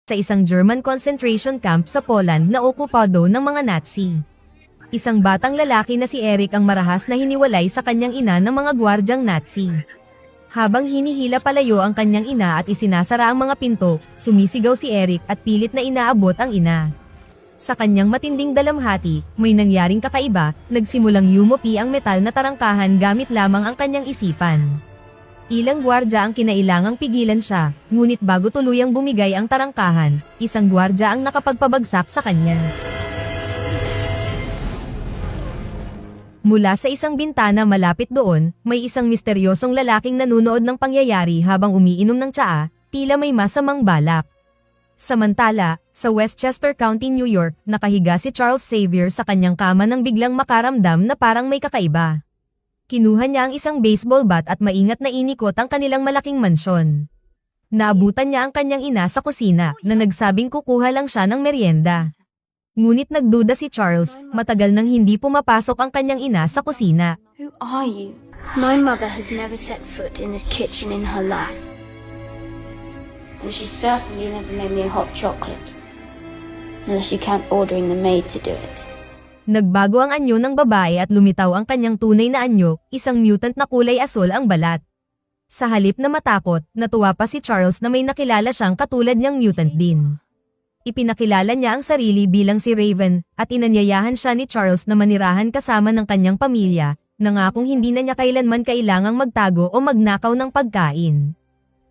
sa isang German concentration camp sa Poland na okupado ng mga Nazi. Isang batang lalaki na si Eric ang marahas na hiniwalay sa kanyang ina ng mga gwardyang Nazi. Habang hinihila palayo ang kanyang ina at isinasara ang mga pinto, sumisigaw si Eric at pilit na inaabot ang ina. Sa kanyang matinding dalamhati, may nangyaring kakaiba, nagsimulang yumupi ang metal na tarangkahan gamit lamang ang kanyang isipan. Ilang gwardya ang kinailangang pigilan siya, ngunit bago tuluyang bumigay ang tarangkahan, isang gwardya ang nakapagpabagsak sa kanya. Mula sa isang bintana malapit doon, may isang misteryosong lalaking nanunood ng pangyayari habang umiinom ng tsaa, tila may masamang balak. Samantala, sa Westchester County, New York, nakahiga si Charles Xavier sa kanyang kama nang biglang makaramdam na parang may kakaiba. Kinuha niya ang isang baseball bat at maingat na inikot ang kanilang malaking mansyon. Naabutan niya ang kanyang ina sa kusina, na nagsabing kukuha lang siya ng merienda. Ngunit nagduda si Charles, matagal nang hindi pumapasok ang kanyang ina sa kusina. Who are you? My mother has never set foot in this kitchen in her life. And she certainly never made me a hot chocolate. Unless you count ordering the maid to do it. Nagbago ang anyo ng babae at lumitaw ang kanyang tunay na anyo, isang mutant na kulay asul ang balat. Sa halip na matakot, natuwa pa si Charles na may nakilala siyang katulad niyang mutant din. Ipinakilala niya ang sarili bilang si Raven, at inanyayahan siya ni Charles na manirahan kasama ng kanyang pamilya, nangakong hindi na niya kailanman kailangang magtago o magnakaw ng pagkain.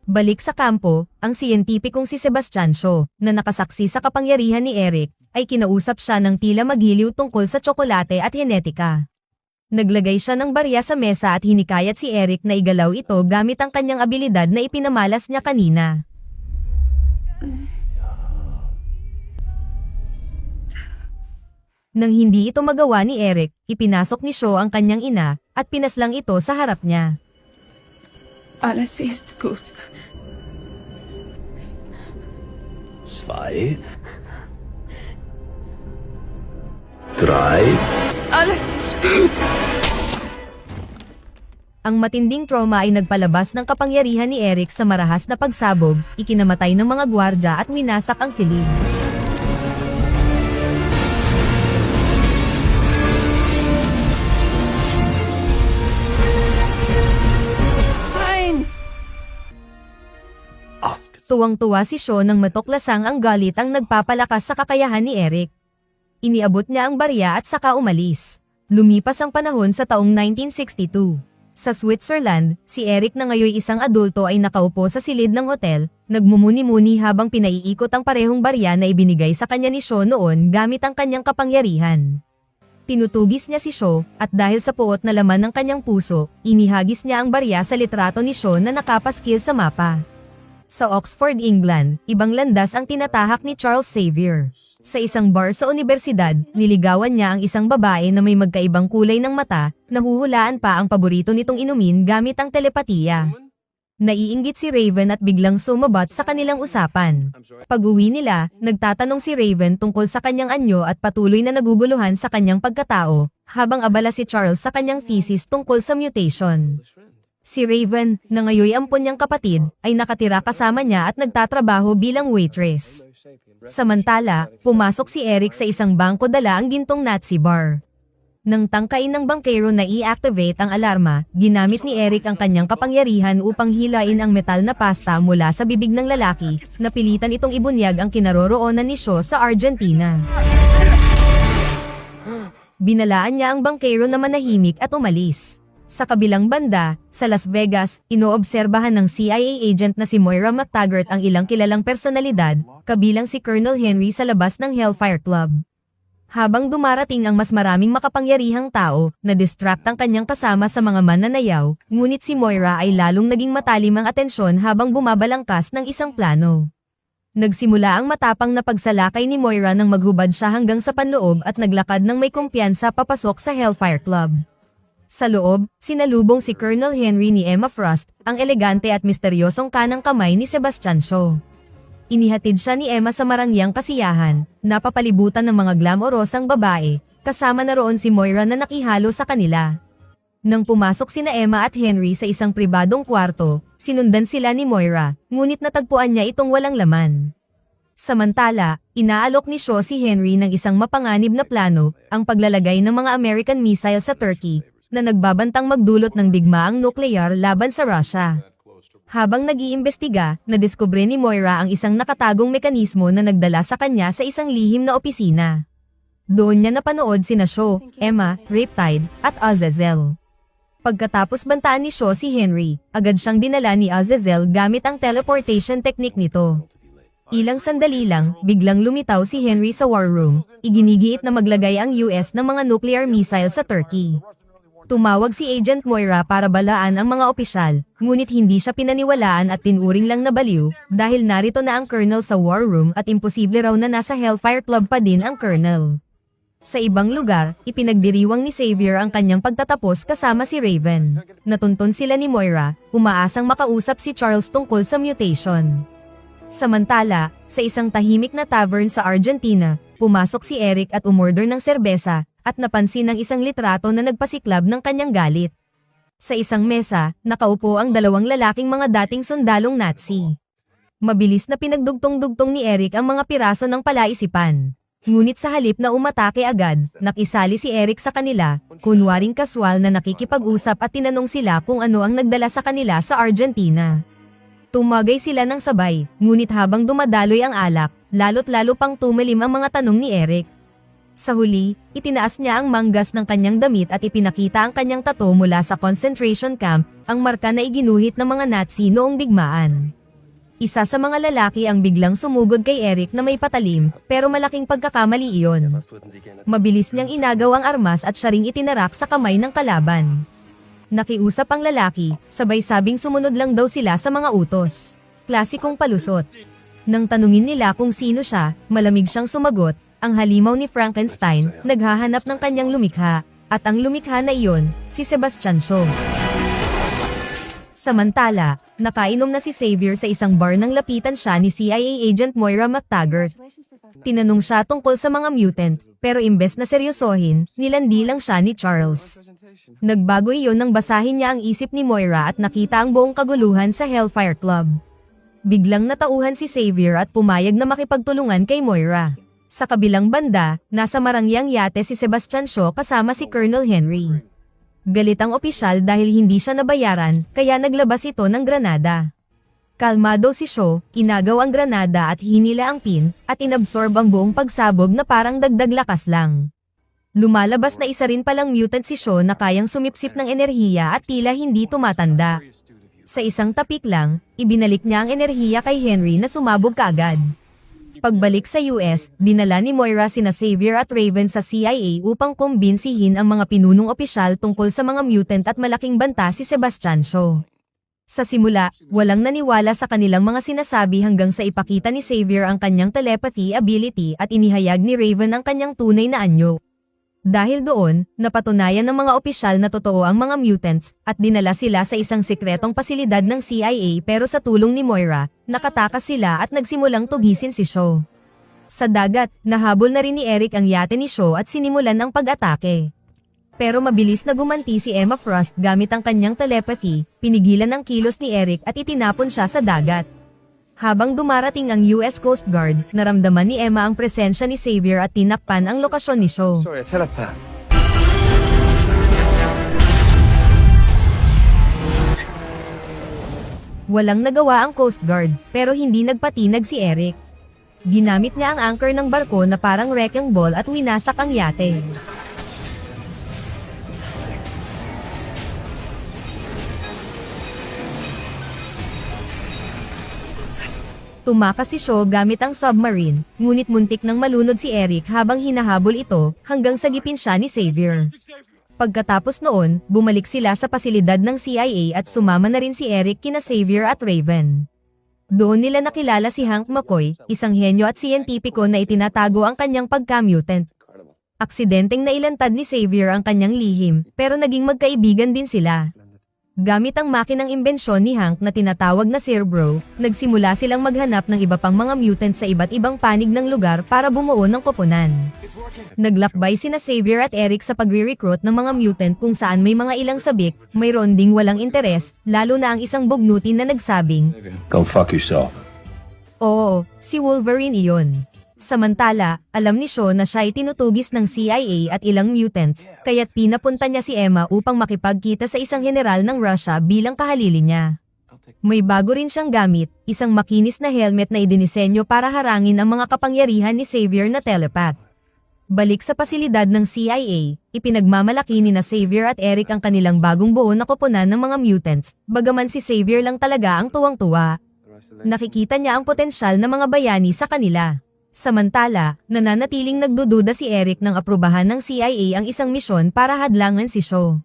Balik sa kampo, ang siyentipikong si Sebastian Shaw, na nakasaksi sa kapangyarihan ni Eric, ay kinausap siya ng tila maghiliw tungkol sa tsokolate at henetika. Naglagay siya ng barya sa mesa at hinikayat si Eric na igalaw ito gamit ang kanyang abilidad na ipinamalas niya kanina. Nang hindi ito magawa ni Eric, ipinasok ni Shaw ang kanyang ina, at pinaslang ito sa harap niya. Alles ist gut. 2, 3. Alles ist gut. Ang matinding trauma ay nagpalabas ng kapangyarihan ni Eric sa marahas na pagsabog, ikinamatay ng mga gwardya at winasak ang silid. Tuwang-tuwa si Shaw nang matuklasang ang galit ang nagpapalakas sa kakayahan ni Eric. Iniabot niya ang barya at saka umalis. Lumipas ang panahon sa taong 1962. Sa Switzerland, si Eric na ngayon isang adulto ay nakaupo sa silid ng hotel, nagmumuni-muni habang pinaiikot ang parehong barya na ibinigay sa kanya ni Shaw noon gamit ang kanyang kapangyarihan. Tinutugis niya si Shaw, at dahil sa puot na laman ng kanyang puso, inihagis niya ang barya sa litrato ni Shaw na nakapaskil sa mapa. Sa Oxford, England, ibang landas ang tinatahak ni Charles Xavier. Sa isang bar sa universidad, niligawan niya ang isang babae na may magkaibang kulay ng mata, nahuhulaan pa ang paborito nitong inumin gamit ang telepatiya. Naiinggit si Raven at biglang sumabat sa kanilang usapan. Pag-uwi nila, nagtatanong si Raven tungkol sa kanyang anyo at patuloy na naguguluhan sa kanyang pagkatao, habang abala si Charles sa kanyang thesis tungkol sa mutation. Si Raven, na ngayoy ampon niyang kapatid, ay nakatira kasama niya at nagtatrabaho bilang waitress. Samantala, pumasok si Eric sa isang bangko dala ang gintong Nazi bar. Nang tangkain ng bangkero na i-activate ang alarma, ginamit ni Eric ang kanyang kapangyarihan upang hilain ang metal na pasta mula sa bibig ng lalaki, na pilitan itong ibunyag ang kinaroroonan ni Shaw sa Argentina. Binalaan niya ang bangkero na manahimik at umalis. Sa kabilang banda, sa Las Vegas, inoobserbahan ng CIA agent na si Moira McTaggart ang ilang kilalang personalidad, kabilang si Colonel Henry sa labas ng Hellfire Club. Habang dumarating ang mas maraming makapangyarihang tao, na-distract ang kanyang kasama sa mga mananayaw, ngunit si Moira ay lalong naging matalim ang atensyon habang bumabalangkas ng isang plano. Nagsimula ang matapang na pagsalakay ni Moira nang maghubad siya hanggang sa panloob at naglakad ng may kumpiyansa papasok sa Hellfire Club. Sa loob, sinalubong si Colonel Henry ni Emma Frost, ang elegante at misteryosong kanang kamay ni Sebastian Shaw. Inihatid siya ni Emma sa marangyang kasiyahan, napapalibutan ng mga glamorosang babae, kasama na roon si Moira na nakihalo sa kanila. Nang pumasok sina Emma at Henry sa isang pribadong kwarto, sinundan sila ni Moira, ngunit natagpuan niya itong walang laman. Samantala, inaalok ni Shaw si Henry ng isang mapanganib na plano, ang paglalagay ng mga American missile sa Turkey, na nagbabantang magdulot ng digmaang nuklear laban sa Russia. Habang nag-iimbestiga, nadiskubre ni Moira ang isang nakatagong mekanismo na nagdala sa kanya sa isang lihim na opisina. Doon niya napanood sina Shaw, Emma, Riptide, at Azazel. Pagkatapos bantaan ni Shaw si Henry, agad siyang dinala ni Azazel gamit ang teleportation technique nito. Ilang sandali lang, biglang lumitaw si Henry sa war room, iginigiit na maglagay ang US ng mga nuclear missile sa Turkey. Tumawag si Agent Moira para balaan ang mga opisyal, ngunit hindi siya pinaniwalaan at tinuring lang na baliw, dahil narito na ang colonel sa war room at imposible raw na nasa Hellfire Club pa din ang colonel. Sa ibang lugar, ipinagdiriwang ni Xavier ang kanyang pagtatapos kasama si Raven. Natuntun sila ni Moira, umaasang makausap si Charles tungkol sa mutation. Samantala, sa isang tahimik na tavern sa Argentina, pumasok si Eric at umorder ng serbesa, at napansin ang isang litrato na nagpasiklab ng kanyang galit. Sa isang mesa, nakaupo ang dalawang lalaking mga dating sundalong Nazi. Mabilis na pinagdugtong-dugtong ni Eric ang mga piraso ng palaisipan. Ngunit sa halip na umatake agad, nakisali si Eric sa kanila, kunwaring kaswal na nakikipag-usap at tinanong sila kung ano ang nagdala sa kanila sa Argentina. Tumagay sila ng sabay, ngunit habang dumadaloy ang alak, lalo't lalo pang tumalim ang mga tanong ni Eric. Sa huli, itinaas niya ang manggas ng kanyang damit at ipinakita ang kanyang tattoo mula sa concentration camp, ang marka na iginuhit ng mga Nazi noong digmaan. Isa sa mga lalaki ang biglang sumugod kay Eric na may patalim, pero malaking pagkakamali iyon. Mabilis niyang inagaw ang armas at siya ring itinarak sa kamay ng kalaban. Nakiusap ang lalaki, sabay sabing sumunod lang daw sila sa mga utos. Klasikong palusot. Nang tanungin nila kung sino siya, malamig siyang sumagot, ang halimaw ni Frankenstein, naghahanap ng kanyang lumikha, at ang lumikha na iyon, si Sebastian Shaw. Samantala, nakainom na si Xavier sa isang bar nang lapitan siya ni CIA agent Moira MacTaggart. Tinanong siya tungkol sa mga mutant, pero imbes na seryosohin, nilandi lang siya ni Charles. Nagbago iyon nang basahin niya ang isip ni Moira at nakita ang buong kaguluhan sa Hellfire Club. Biglang natauhan si Xavier at pumayag na makipagtulungan kay Moira. Sa kabilang banda, nasa marangyang yate si Sebastian Shaw kasama si Colonel Henry. Galit ang opisyal dahil hindi siya nabayaran, kaya naglabas ito ng granada. Kalmado si Shaw, inagaw ang granada at hinila ang pin, at inabsorb ang buong pagsabog na parang dagdag lakas lang. Lumalabas na isa rin palang mutant si Shaw na kayang sumipsip ng enerhiya at tila hindi tumatanda. Sa isang tapik lang, ibinalik niya ang enerhiya kay Henry na sumabog kaagad. Pagbalik sa US, dinala ni Moira sina Xavier at Raven sa CIA upang kumbinsihin ang mga pinunong opisyal tungkol sa mga mutant at malaking banta si Sebastian Shaw. Sa simula, walang naniwala sa kanilang mga sinasabi hanggang sa ipakita ni Xavier ang kanyang telepathy ability at inihayag ni Raven ang kanyang tunay na anyo. Dahil doon, napatunayan ng mga opisyal na totoo ang mga mutants, at dinala sila sa isang sikretong pasilidad ng CIA pero sa tulong ni Moira, nakatakas sila at nagsimulang tugisin si Shaw. Sa dagat, nahabol na rin ni Eric ang yate ni Shaw at sinimulan ang pag-atake. Pero mabilis na gumanti si Emma Frost gamit ang kanyang telepathy, pinigilan ang kilos ni Eric at itinapon siya sa dagat. Habang dumarating ang US Coast Guard, naramdaman ni Emma ang presensya ni Xavier at tinakpan ang lokasyon ni Shaw. Sorry, a telepath. Walang nagawa ang Coast Guard, pero hindi nagpatinag si Eric. Ginamit niya ang anchor ng barko na parang wrecking ball at winasak ang yate. Tumakas si Shaw gamit ang submarine, ngunit muntik nang malunod si Eric habang hinahabol ito, hanggang sagipin siya ni Xavier. Pagkatapos noon, bumalik sila sa pasilidad ng CIA at sumama na rin si Eric kina Xavier at Raven. Doon nila nakilala si Hank McCoy, isang henyo at siyentipiko na itinatago ang kanyang pagka-mutant. Aksidenteng nailantad ni Xavier ang kanyang lihim, pero naging magkaibigan din sila. Gamit ang makinang imbensyon ni Hank na tinatawag na Cerebro, nagsimula silang maghanap ng iba pang mga mutant sa iba't ibang panig ng lugar para bumuo ng koponan. Naglakbay sina Xavier at Eric sa pagre-recruit ng mga mutant kung saan may mga ilang sabik, mayroon ding walang interes, lalo na ang isang bugnutin na nagsabing, Go fuck yourself. Oo, si Wolverine iyon. Samantala, alam ni Shaw na siya ay tinutugis ng CIA at ilang mutants, kaya't pinapunta niya si Emma upang makipagkita sa isang general ng Russia bilang kahalili niya. May bago rin siyang gamit, isang makinis na helmet na idinisenyo para harangin ang mga kapangyarihan ni Xavier na telepath. Balik sa pasilidad ng CIA, ipinagmamalaki ni na Xavier at Eric ang kanilang bagong buo na koponan ng mga mutants, bagaman si Xavier lang talaga ang tuwang-tuwa. Nakikita niya ang potensyal ng mga bayani sa kanila. Samantala, nananatiling nagdududa si Eric nang aprubahan ng CIA ang isang misyon para hadlangan si Shaw.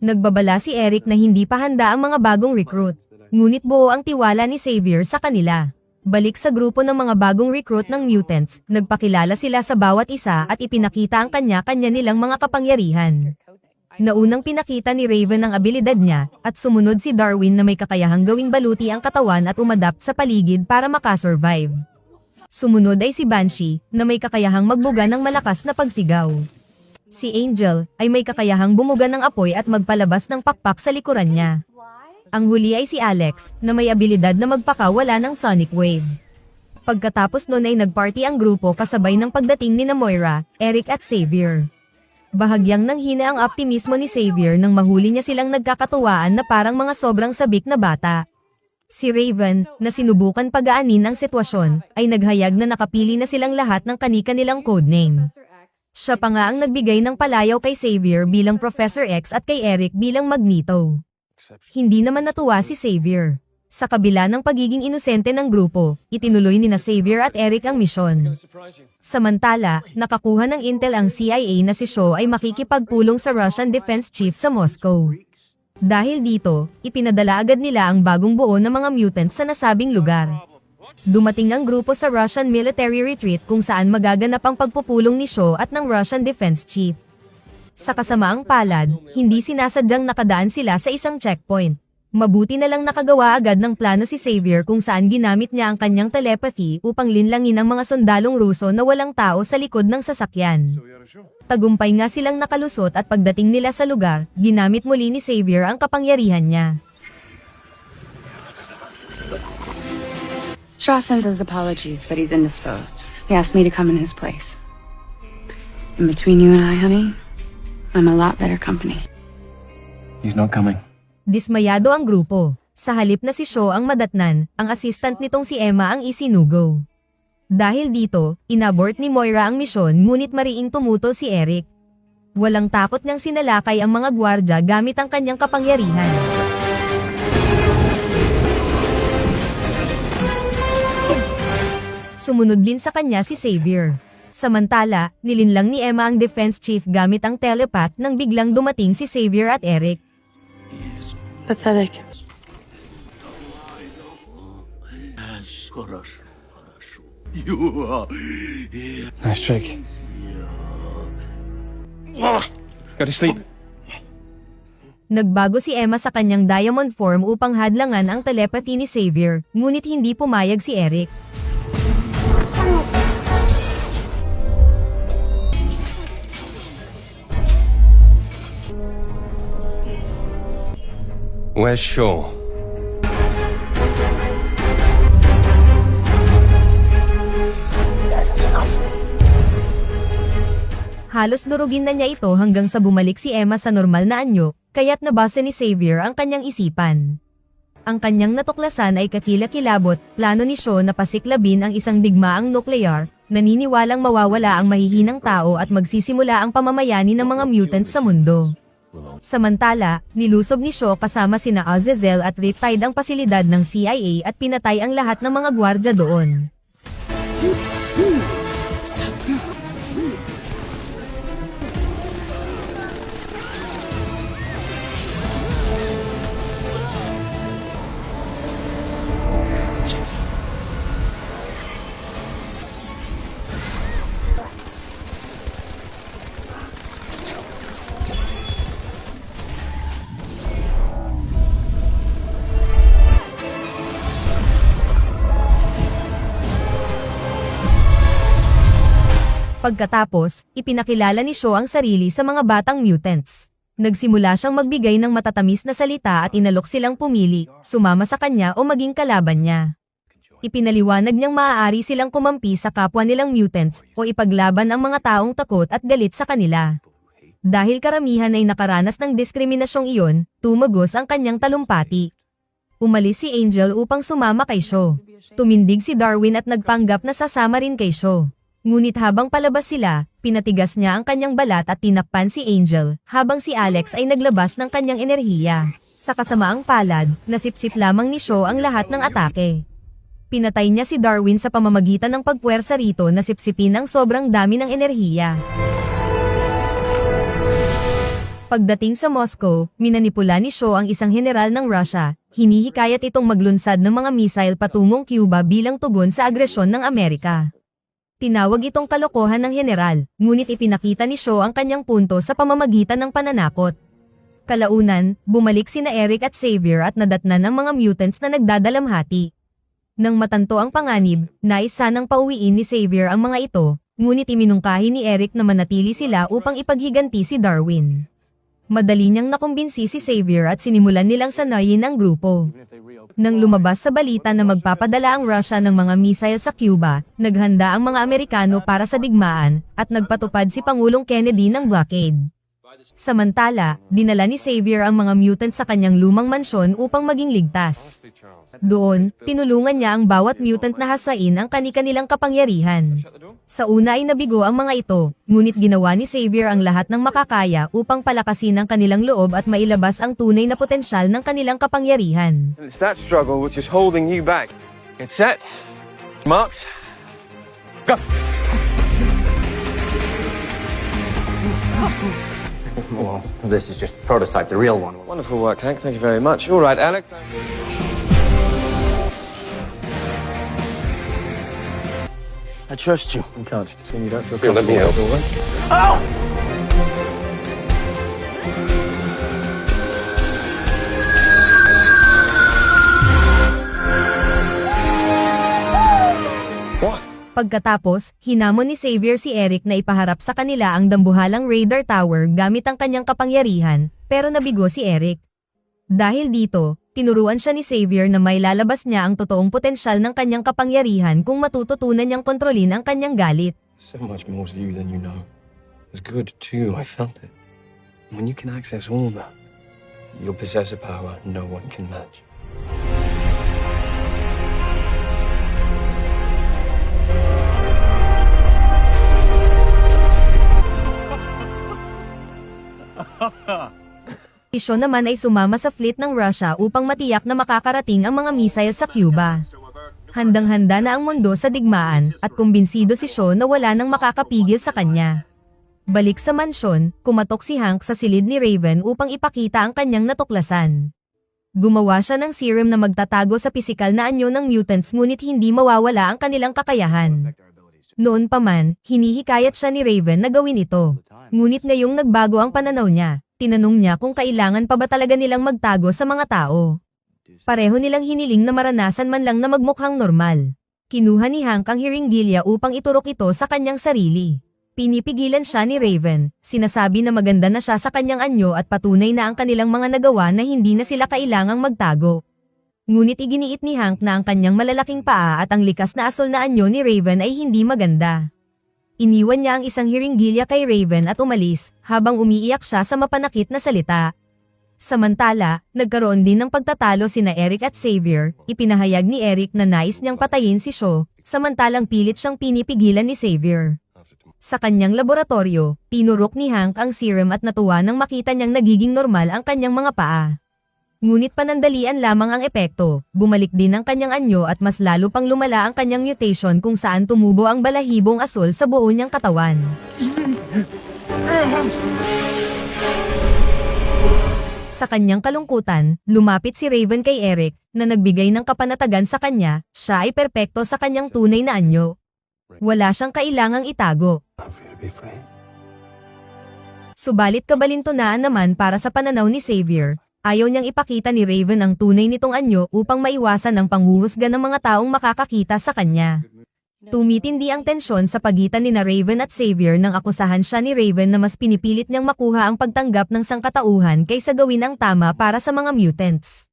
Nagbabala si Eric na hindi pa handa ang mga bagong recruit, ngunit buo ang tiwala ni Xavier sa kanila. Balik sa grupo ng mga bagong recruit ng mutants, nagpakilala sila sa bawat isa at ipinakita ang kanya-kanya nilang mga kapangyarihan. Naunang pinakita ni Raven ang abilidad niya, at sumunod si Darwin na may kakayahang gawing baluti ang katawan at umadapt sa paligid para makasurvive. Sumunod ay si Banshee, na may kakayahang magbuga ng malakas na pagsigaw. Si Angel, ay may kakayahang bumuga ng apoy at magpalabas ng pakpak sa likuran niya. Ang huli ay si Alex, na may abilidad na magpakawala ng sonic wave. Pagkatapos nun ay nagparty ang grupo kasabay ng pagdating ni Moira, Eric at Xavier. Bahagyang nanghina ang optimismo ni Xavier nang mahuli niya silang nagkakatuwaan na parang mga sobrang sabik na bata. Si Raven, na sinubukan pagaanin ang sitwasyon, ay naghayag na nakapili na silang lahat ng kani-kanilang codename. Siya pa nga ang nagbigay ng palayaw kay Xavier bilang Professor X at kay Eric bilang Magneto. Hindi naman natuwa si Xavier. Sa kabila ng pagiging inosente ng grupo, itinuloy ni na Xavier at Eric ang misyon. Samantala, nakakuha ng intel ang CIA na si Shaw ay makikipagpulong sa Russian Defense Chief sa Moscow. Dahil dito, ipinadala agad nila ang bagong buo ng mga mutants sa nasabing lugar. Dumating ang grupo sa Russian military retreat kung saan magaganap ang pagpupulong ni Shaw at ng Russian Defense Chief. Sa kasamaang palad, hindi sinasadyang nakadaan sila sa isang checkpoint. Mabuti na lang nakagawa agad ng plano si Xavier kung saan ginamit niya ang kanyang telepathy upang linlangin ang mga sundalong Ruso na walang tao sa likod ng sasakyan. Tagumpay nga silang nakalusot at pagdating nila sa lugar, ginamit muli ni Xavier ang kapangyarihan niya. Shaw sends his apologies, but he's indisposed. He asked me to come in his place. And between you and I, honey, I'm a lot better company. He's not coming. Dismayado ang grupo. Sa halip na si Shaw ang madatnan, ang assistant nitong si Emma ang isinugo. Dahil dito, inabort ni Moira ang misyon ngunit mariing tumutol si Eric. Walang takot niyang sinalakay ang mga gwardya gamit ang kanyang kapangyarihan. Sumunod din sa kanya si Xavier. Samantala, nilinlang ni Emma ang defense chief gamit ang telepath nang biglang dumating si Xavier at Eric. Pathetic. Nice trick. Go to sleep. Nagbago si Emma sa kanyang diamond form upang hadlangan ang telepathy ni Xavier, ngunit hindi pumayag si Eric. Where's Shaw? That's enough. Halos durugin na niya ito hanggang sa bumalik si Emma sa normal na anyo, kaya't nabasa ni Xavier ang kanyang isipan. Ang kanyang natuklasan ay kakilakilabot, plano ni Shaw na pasiklabin ang isang digmaang nuklear, naniniwalang mawawala ang mahihinang tao at magsisimula ang pamamayani ng mga mutants sa mundo. Samantala, nilusob ni Shaw kasama sina Azazel at Riptide ang pasilidad ng CIA at pinatay ang lahat ng mga gwardya doon. Pagkatapos, ipinakilala ni Shaw ang sarili sa mga batang mutants. Nagsimula siyang magbigay ng matatamis na salita at inalok silang pumili, sumama sa kanya o maging kalaban niya. Ipinaliwanag niyang maaari silang kumampi sa kapwa nilang mutants o ipaglaban ang mga taong takot at galit sa kanila. Dahil karamihan ay nakaranas ng diskriminasyong iyon, tumagos ang kanyang talumpati. Umalis si Angel upang sumama kay Shaw. Tumindig si Darwin at nagpanggap na sasama rin kay Shaw. Ngunit habang palabas sila, pinatigas niya ang kanyang balat at tinakpan si Angel, habang si Alex ay naglabas ng kanyang enerhiya. Sa kasamaang palad, nasipsip lamang ni Shaw ang lahat ng atake. Pinatay niya si Darwin sa pamamagitan ng pagpuwersa rito na sipsipin ang sobrang dami ng enerhiya. Pagdating sa Moscow, minanipula ni Shaw ang isang general ng Russia, hinihikayat itong maglunsad ng mga missile patungong Cuba bilang tugon sa agresyon ng Amerika. Tinawag itong kalokohan ng general, ngunit ipinakita ni Shaw ang kanyang punto sa pamamagitan ng pananakot. Kalaunan, bumalik sina Eric at Xavier at nadatnan ng mga mutants na nagdadalamhati. Nang matanto ang panganib, nais sanang pauwiin ni Xavier ang mga ito, ngunit iminungkahi ni Eric na manatili sila upang ipaghiganti si Darwin. Madali niyang nakumbinsi si Xavier at sinimulan nilang sanayin ang grupo. Nang lumabas sa balita na magpapadala ang Russia ng mga missile sa Cuba, naghanda ang mga Amerikano para sa digmaan, at nagpatupad si Pangulong Kennedy ng blockade. Samantala, dinala ni Xavier ang mga mutant sa kanyang lumang mansyon upang maging ligtas. Doon, tinulungan niya ang bawat mutant na hasain ang kani-kanilang kapangyarihan. Sa una ay nabigo ang mga ito, ngunit ginawa ni Xavier ang lahat ng makakaya upang palakasin ang kanilang loob at mailabas ang tunay na potensyal ng kanilang kapangyarihan. It's that struggle which is holding you back. Get set. Marks. Go. Well, this is just the prototype. The real one. Wonderful work, Hank. Thank you very much. All right, Alex. I trust you. I'm touched. You don't feel Here, let me comfortable help. with all that? Pagkatapos, hinamon ni Xavier si Eric na ipaharap sa kanila ang dambuhalang radar tower gamit ang kanyang kapangyarihan, pero nabigo si Eric. Dahil dito, tinuruan siya ni Xavier na may lalabas niya ang totoong potensyal ng kanyang kapangyarihan kung matututunan niyang kontrolin ang kanyang galit. So much more to you than you know. It's good too. I felt it. And when you can access all that, you'll possess a power no one can match. Siya naman ay sumama sa fleet ng Russia upang matiyak na makakarating ang mga missile sa Cuba. Handang-handa na ang mundo sa digmaan, at kumbinsido si Shaw na wala nang makakapigil sa kanya. Balik sa mansyon, kumatok si Hank sa silid ni Raven upang ipakita ang kanyang natuklasan. Gumawa siya ng serum na magtatago sa pisikal na anyo ng mutants ngunit hindi mawawala ang kanilang kakayahan. Noon pa man, hinihikayat siya ni Raven na gawin ito. Ngunit ngayong nagbago ang pananaw niya, tinanong niya kung kailangan pa ba talaga nilang magtago sa mga tao. Pareho nilang hiniling na maranasan man lang na magmukhang normal. Kinuha ni Hank ang hiringgilya upang iturok ito sa kanyang sarili. Pinipigilan siya ni Raven, sinasabi na maganda na siya sa kanyang anyo at patunay na ang kanilang mga nagawa na hindi na sila kailangang magtago. Ngunit iginiit ni Hank na ang kanyang malalaking paa at ang likas na asol na anyo ni Raven ay hindi maganda. Iniwan niya ang isang hiringgilya kay Raven at umalis, habang umiiyak siya sa mapanakit na salita. Samantala, nagkaroon din ng pagtatalo sina Eric at Xavier. Ipinahayag ni Eric na nais niyang patayin si Shaw, samantalang pilit siyang pinipigilan ni Xavier. Sa kanyang laboratorio, tinurok ni Hank ang serum at natuwa nang makita niyang nagiging normal ang kanyang mga paa. Ngunit panandalian lamang ang epekto, bumalik din ang kanyang anyo at mas lalo pang lumala ang kanyang mutation kung saan tumubo ang balahibong asul sa buo niyang katawan. Sa kanyang kalungkutan, lumapit si Raven kay Eric, na nagbigay ng kapanatagan sa kanya, siya ay perpekto sa kanyang tunay na anyo. Wala siyang kailangang itago. Subalit kabalintunaan naman para sa pananaw ni Xavier, ayaw niyang ipakita ni Raven ang tunay nitong anyo upang maiwasan ang panghuhusga ng mga taong makakakita sa kanya. Tumitindi ang tensyon sa pagitan ni Raven at Xavier nang akusahan siya ni Raven na mas pinipilit niyang makuha ang pagtanggap ng sangkatauhan kaysa gawin ang tama para sa mga mutants.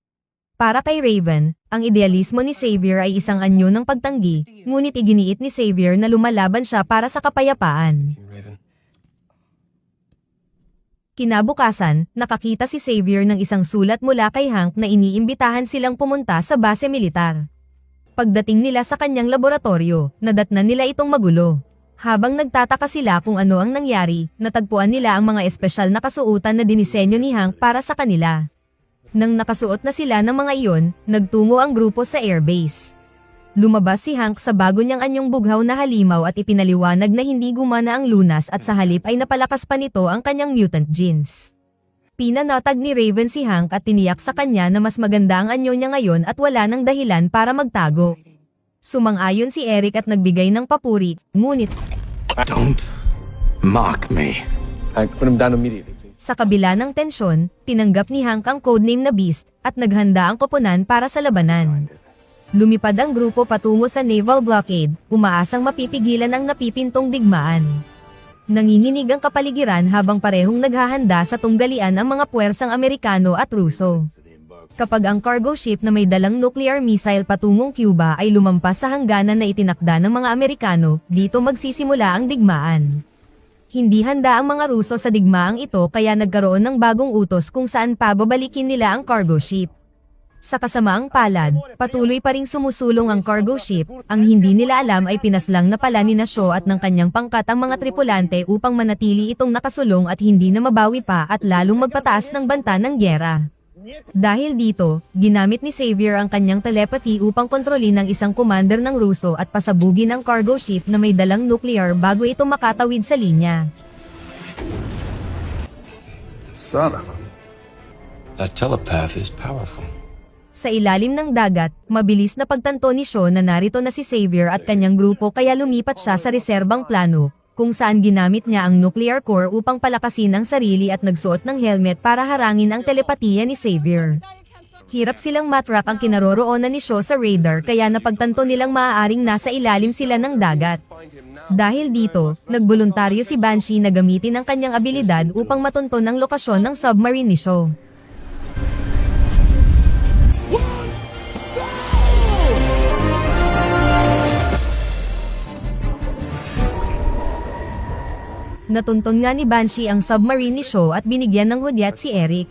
Para kay Raven, ang idealismo ni Xavier ay isang anyo ng pagtanggi, ngunit iginiit ni Xavier na lumalaban siya para sa kapayapaan. Raven. Kinabukasan, nakakita si Xavier ng isang sulat mula kay Hank na iniimbitahan silang pumunta sa base militar. Pagdating nila sa kanyang laboratorio, nadatnan nila itong magulo. Habang nagtataka sila kung ano ang nangyari, natagpuan nila ang mga espesyal na kasuotan na dinisenyo ni Hank para sa kanila. Nang nakasuot na sila ng mga iyon, nagtungo ang grupo sa airbase. Lumabas si Hank sa bago niyang anyong bughaw na halimaw at ipinaliwanag na hindi gumana ang lunas at sa halip ay napalakas pa nito ang kanyang mutant genes. Pinanatag ni Raven si Hank at tiniyak sa kanya na mas maganda ang anyo niya ngayon at wala nang dahilan para magtago. Sumang-ayon si Eric at nagbigay ng papuri, ngunit Don't mock me. Hank, put him down immediately, please. sa kabila ng tensyon, tinanggap ni Hank ang codename na Beast at naghanda ang koponan para sa labanan. Lumipad ang grupo patungo sa naval blockade, umaasang mapipigilan ang napipintong digmaan. Nanginginig ang kapaligiran habang parehong naghahanda sa tunggalian ang mga puwersang Amerikano at Ruso. Kapag ang cargo ship na may dalang nuclear missile patungong Cuba ay lumampas sa hangganan na itinakda ng mga Amerikano, dito magsisimula ang digmaan. Hindi handa ang mga Ruso sa digmaang ito kaya nagkaroon ng bagong utos kung saan pababalikin nila ang cargo ship. Sa kasamaang palad, patuloy pa ring sumusulong ang cargo ship, ang hindi nila alam ay pinaslang na pala ni Shaw at ng kanyang pangkat ang mga tripulante upang manatili itong nakasulong at hindi na mabawi pa at lalong magpataas ng banta ng gyera. Dahil dito, ginamit ni Xavier ang kanyang telepathy upang kontrolin ang isang commander ng Ruso at pasabugin ang cargo ship na may dalang nuclear bago ito makatawid sa linya. Son of a... That telepath is powerful. Sa ilalim ng dagat, mabilis na pagtanto ni Shaw na narito na si Xavier at kanyang grupo kaya lumipat siya sa reserbang plano, kung saan ginamit niya ang nuclear core upang palakasin ang sarili at nagsuot ng helmet para harangin ang telepatiya ni Xavier. Hirap silang matrak ang kinaroroonan ni Shaw sa radar kaya napagtanto nilang maaaring nasa ilalim sila ng dagat. Dahil dito, nagboluntaryo si Banshee na gamitin ang kanyang abilidad upang matunton ang lokasyon ng submarine ni Shaw. Natunton nga ni Banshee ang submarine ni Shaw at binigyan ng hudyat si Eric.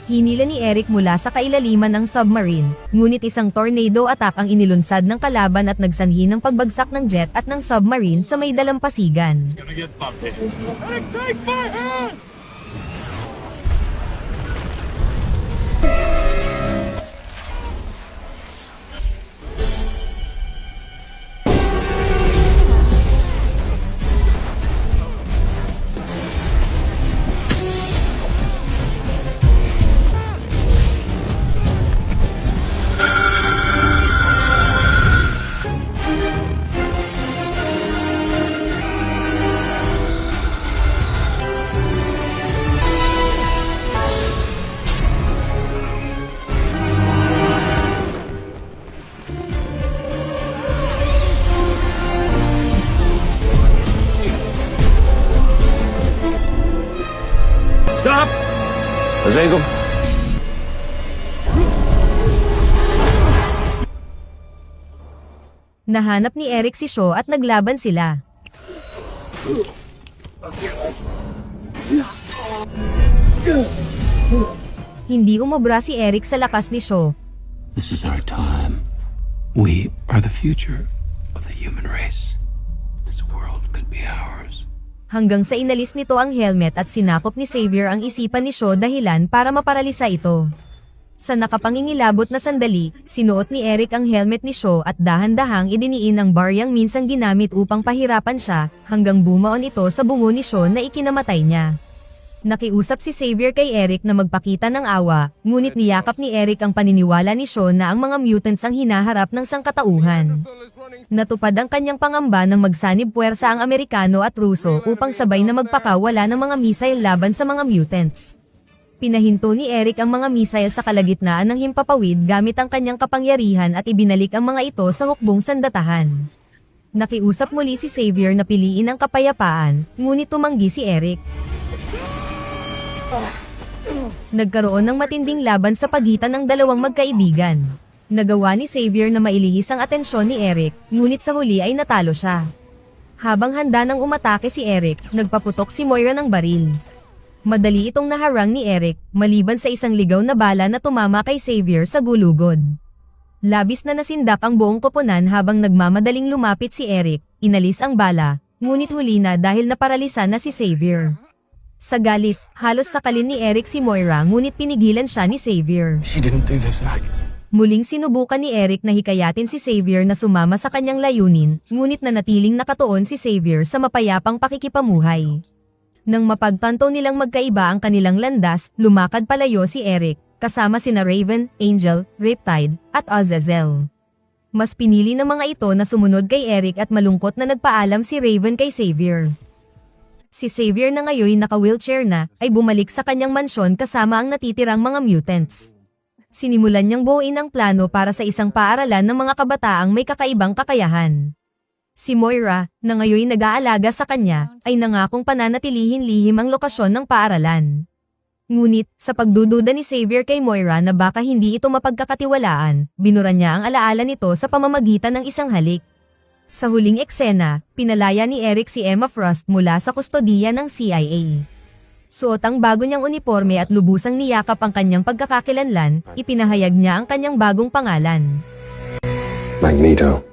Hinila ni Eric mula sa kailaliman ng submarine, ngunit isang tornado attack ang inilunsad ng kalaban at nagsanhi ng pagbagsak ng jet at ng submarine sa may dalampasigan. Stop! Azazel. Nahanap ni Eric si Shaw at naglaban sila. Hindi umubra si Eric sa lakas ni Shaw. This is our time. We are the future of the human race. This world could be ours. Hanggang sa inalis nito ang helmet at sinakop ni Xavier ang isipan ni Shaw dahilan para maparalisa ito. Sa nakapangingilabot na sandali, sinuot ni Eric ang helmet ni Shaw at dahan-dahang idiniin ang baryang minsang ginamit upang pahirapan siya, hanggang bumaon ito sa bungo ni Shaw na ikinamatay niya. Nakiusap si Xavier kay Eric na magpakita ng awa, ngunit niyakap ni Eric ang paniniwala ni Shaw na ang mga mutants ang hinaharap ng sangkatauhan. Natupad ang kanyang pangamba ng magsanib puwersa ang Amerikano at Ruso upang sabay na magpakawala ng mga missile laban sa mga mutants. Pinahinto ni Eric ang mga missile sa kalagitnaan ng himpapawid gamit ang kanyang kapangyarihan at ibinalik ang mga ito sa hukbong sandatahan. Nakiusap muli si Xavier na piliin ang kapayapaan, ngunit tumanggi si Eric. Nagkaroon ng matinding laban sa pagitan ng dalawang magkaibigan. Nagawa ni Xavier na mailihis ang atensyon ni Eric, ngunit sa huli ay natalo siya. Habang handa nang umatake si Eric, nagpaputok si Moira ng baril. Madali itong naharang ni Eric, maliban sa isang ligaw na bala na tumama kay Xavier sa gulugod. Labis na nasindak ang buong koponan habang nagmamadaling lumapit si Eric, inalis ang bala, ngunit huli na dahil naparalisa na si Xavier. Sa galit, halos sakalin ni Eric si Moira ngunit pinigilan siya ni Xavier. She didn't do this act. Muling sinubukan ni Eric na hikayatin si Xavier na sumama sa kanyang layunin, ngunit nanatiling nakatuon si Xavier sa mapayapang pakikipamuhay. Nang mapagtanto nilang magkaiba ang kanilang landas, lumakad palayo si Eric, kasama sina Raven, Angel, Riptide, at Azazel. Mas pinili ng mga ito na sumunod kay Eric at malungkot na nagpaalam si Raven kay Xavier. Si Xavier na ngayon naka-wheelchair na, ay bumalik sa kanyang mansyon kasama ang natitirang mga mutants. Sinimulan niyang buuin ang plano para sa isang paaralan ng mga kabataang may kakaibang kakayahan. Si Moira, na ngayon nag-aalaga sa kanya, ay nangakong pananatilihin lihim ang lokasyon ng paaralan. Ngunit, sa pagdududa ni Xavier kay Moira na baka hindi ito mapagkakatiwalaan, binura niya ang alaala nito sa pamamagitan ng isang halik. Sa huling eksena, pinalaya ni Eric si Emma Frost mula sa kustodiya ng CIA. Suot ang bago niyang uniforme at lubusang niyakap ang kanyang pagkakakilanlan, ipinahayag niya ang kanyang bagong pangalan. Magneto.